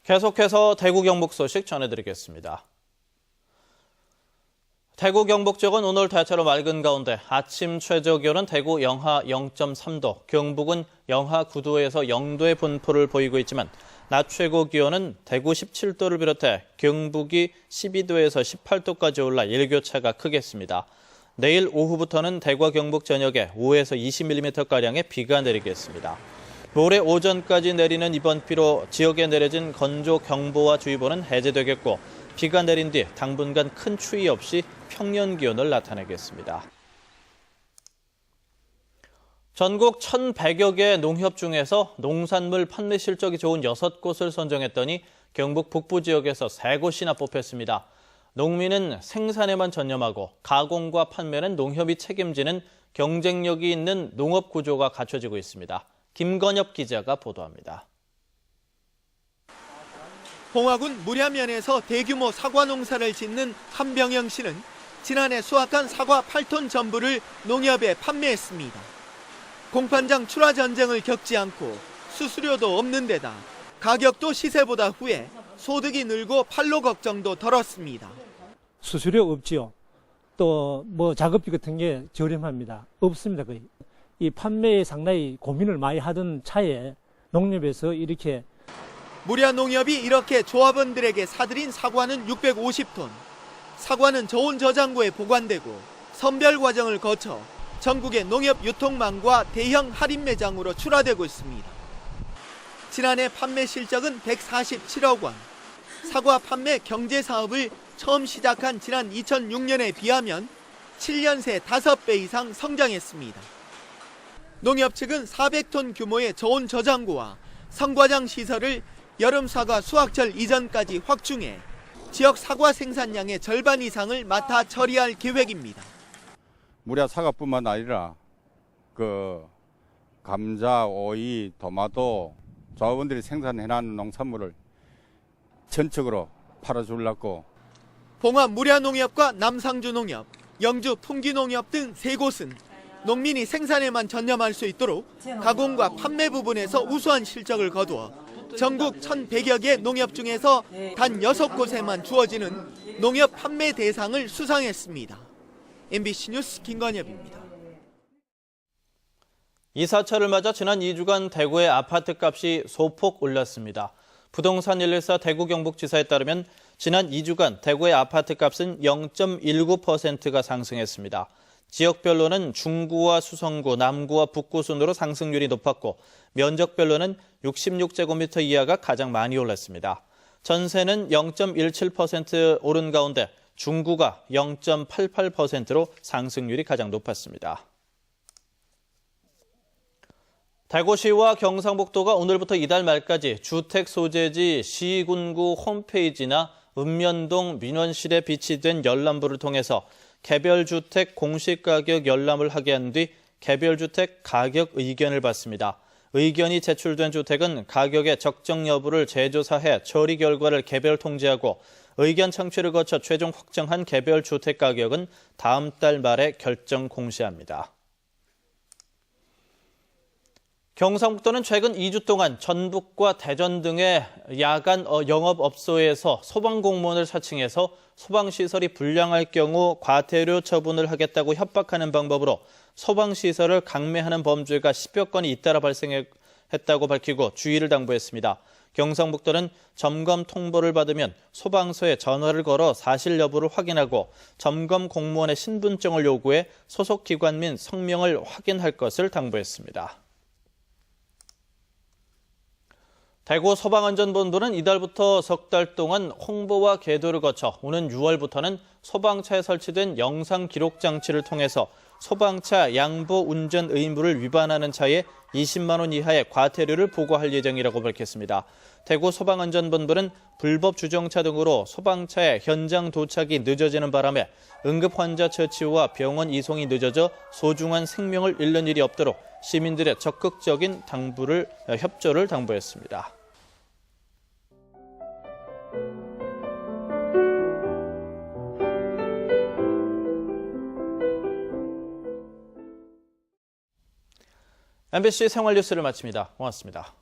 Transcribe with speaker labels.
Speaker 1: 계속해서 대구 경북 소식 전해드리겠습니다. 대구 경북 지역은 오늘 대체로 맑은 가운데 아침 최저 기온은 대구 영하 0.3도, 경북은 영하 9도에서 0도의 분포를 보이고 있지만 낮 최고 기온은 대구 17도를 비롯해 경북이 12도에서 18도까지 올라 일교차가 크겠습니다. 내일 오후부터는 대구와 경북 전역에 5에서 20mm가량의 비가 내리겠습니다. 모레 오전까지 내리는 이번 비로 지역에 내려진 건조경보와 주의보는 해제되겠고 비가 내린 뒤 당분간 큰 추위 없이 평년 기온을 나타내겠습니다. 전국 1,100여 개의 농협 중에서 농산물 판매 실적이 좋은 6곳을 선정했더니 경북 북부 지역에서 3곳이나 뽑혔습니다. 농민은 생산에만 전념하고 가공과 판매는 농협이 책임지는 경쟁력이 있는 농업 구조가 갖춰지고 있습니다. 김건엽 기자가 보도합니다.
Speaker 2: 봉화군 무량면에서 대규모 사과 농사를 짓는 한병영 씨는 지난해 수확한 사과 8톤 전부를 농협에 판매했습니다. 공판장 출하 전쟁을 겪지 않고 수수료도 없는 데다 가격도 시세보다 후에 소득이 늘고 판로 걱정도 덜었습니다.
Speaker 3: 수수료 없지요. 또 작업비 같은 게 저렴합니다. 없습니다, 거의. 이 판매에 상당히 고민을 많이 하던 차에 농협에서 이렇게
Speaker 2: 무량농협이 이렇게 조합원들에게 사들인 사과는 650톤. 사과는 저온 저장고에 보관되고 선별 과정을 거쳐 전국의 농협 유통망과 대형 할인 매장으로 출하되고 있습니다. 지난해 판매 실적은 147억 원. 사과 판매 경제 사업을 처음 시작한 지난 2006년에 비하면 7년 새 5배 이상 성장했습니다. 농협 측은 400톤 규모의 저온 저장고와 성과장 시설을 여름 사과 수확철 이전까지 확충해 지역 사과 생산량의 절반 이상을 맡아 처리할 계획입니다.
Speaker 4: 무려 사과뿐만 아니라 감자, 오이, 토마토 조합원들이 생산해놓은 농산물을 전적으로 팔아주려고.
Speaker 2: 봉화 무량농협과 남상주농협, 영주 풍기농협 등 3곳은 농민이 생산에만 전념할 수 있도록 가공과 판매 부분에서 우수한 실적을 거두어 전국 1,100여 개 농협 중에서 단 6곳에만 주어지는 농협 판매 대상을 수상했습니다. MBC 뉴스 김건엽입니다.
Speaker 1: 이사철을 맞아 지난 2주간 대구의 아파트값이 소폭 올랐습니다. 부동산 114 대구 경북지사에 따르면 지난 2주간 대구의 아파트값은 0.19%가 상승했습니다. 지역별로는 중구와 수성구, 남구와 북구 순으로 상승률이 높았고 면적별로는 66제곱미터 이하가 가장 많이 올랐습니다. 전세는 0.17% 오른 가운데 중구가 0.88%로 상승률이 가장 높았습니다. 대구시와 경상북도가 오늘부터 이달 말까지 주택 소재지 시군구 홈페이지나 읍면동 민원실에 비치된 열람부를 통해서 개별주택 공시가격 열람을 하게 한 뒤 개별주택 가격 의견을 받습니다. 의견이 제출된 주택은 가격의 적정 여부를 재조사해 처리 결과를 개별 통지하고 의견 청취를 거쳐 최종 확정한 개별주택 가격은 다음 달 말에 결정 공시합니다. 경상북도는 최근 2주 동안 전북과 대전 등의 야간 영업업소에서 소방공무원을 사칭해서 소방시설이 불량할 경우 과태료 처분을 하겠다고 협박하는 방법으로 소방시설을 강매하는 범죄가 10여 건이 잇따라 발생했다고 밝히고 주의를 당부했습니다. 경상북도는 점검 통보를 받으면 소방서에 전화를 걸어 사실 여부를 확인하고 점검 공무원의 신분증을 요구해 소속 기관 및 성명을 확인할 것을 당부했습니다. 대구 소방안전본부는 이달부터 석 달 동안 홍보와 계도를 거쳐 오는 6월부터는 소방차에 설치된 영상 기록 장치를 통해서 소방차 양보 운전 의무를 위반하는 차에 20만 원 이하의 과태료를 부과할 예정이라고 밝혔습니다. 대구 소방안전본부는 불법 주정차 등으로 소방차의 현장 도착이 늦어지는 바람에 응급 환자 처치와 병원 이송이 늦어져 소중한 생명을 잃는 일이 없도록 시민들의 적극적인 협조를 당부했습니다. MBC 생활뉴스를 마칩니다. 고맙습니다.